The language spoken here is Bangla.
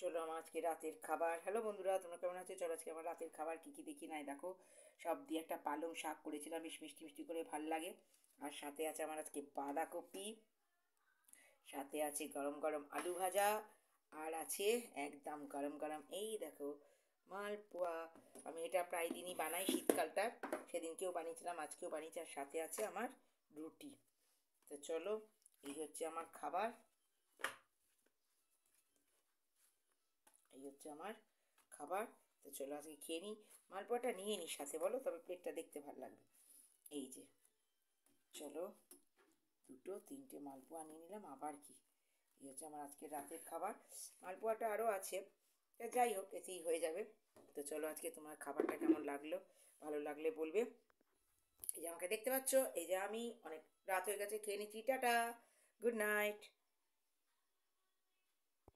চলো আমার আজকে রাতের খাবার। হ্যালো বন্ধুরা, তোমরা কেমন আছো? চলো আজকে আমার রাতের খাবার কী কী দেখি নাই দেখো। সব দিয়ে একটা পালং শাক করেছিলাম, বেশ মিষ্টি মিষ্টি করে, ভাল লাগে। আর সাথে আছে আমার আজকে বাঁধাকপি, সাথে আছে গরম গরম আলু ভাজা, আর আছে একদম গরম গরম এই দেখো মালপোয়া। আমি এটা প্রায় দিনই বানাই শীতকালটা, সেদিনকেও বানিয়েছিলাম, আজকেও বানিয়েছি। আর সাথে আছে আমার রুটি। তো চলো, এই হচ্ছে আমার খাবার, এই হচ্ছে আমার খাবার। তো চলো আজকে খেয়ে নিই। মালপোয়াটা নিয়ে নিই সাথে, বলো, তবে প্লেটটা দেখতে ভালো লাগবে। এই যে, চলো, দুটো তিনটে মালপোয়া নিয়ে নিলাম, আবার কি। এই হচ্ছে আমার আজকে রাতের খাবার। মালপোয়াটা আরও আছে, তা যাই হোক, এতেই হয়ে যাবে। তো চলো, আজকে তোমার খাবারটা কেমন লাগলো, ভালো লাগলে বলবে। এই যে আমাকে দেখতে পাচ্ছ, এই যে আমি অনেক রাত হয়ে গেছে, খেয়ে নিচ্ছি, টাটা, গুড নাইট।